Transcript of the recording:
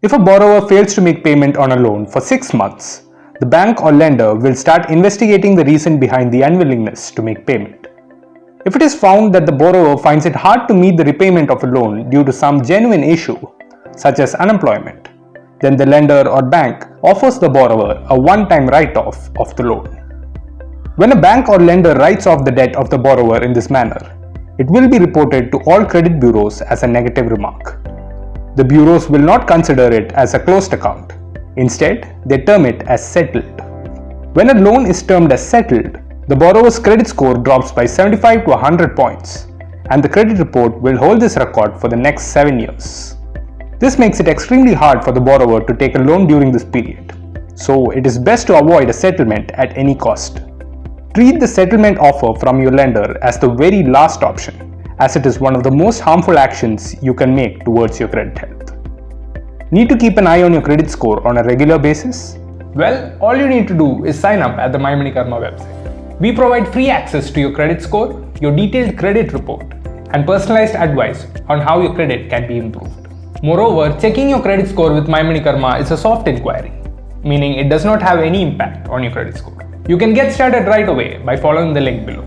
If a borrower fails to make payment on a loan for 6 months, the bank or lender will start investigating the reason behind the unwillingness to make payment. If it is found that the borrower finds it hard to meet the repayment of a loan due to some genuine issue, such as unemployment, then the lender or bank offers the borrower a one-time write-off of the loan. When a bank or lender writes off the debt of the borrower in this manner, it will be reported to all credit bureaus as a negative remark. The bureaus will not consider it as a closed account. Instead, they term it as settled. When a loan is termed as settled, the borrower's credit score drops by 75 to 100 points, and the credit report will hold this record for the next 7 years. This makes it extremely hard for the borrower to take a loan during this period, so it is best to avoid a settlement at any cost. Treat the settlement offer from your lender as the very last option, as it is one of the most harmful actions you can make towards your credit health. Need to keep an eye on your credit score on a regular basis? Well, all you need to do is sign up at the MyMoneyKarma website. We provide free access to your credit score, your detailed credit report, and personalized advice on how your credit can be improved. Moreover, checking your credit score with MyMoneyKarma is a soft inquiry, meaning it does not have any impact on your credit score. You can get started right away by following the link below.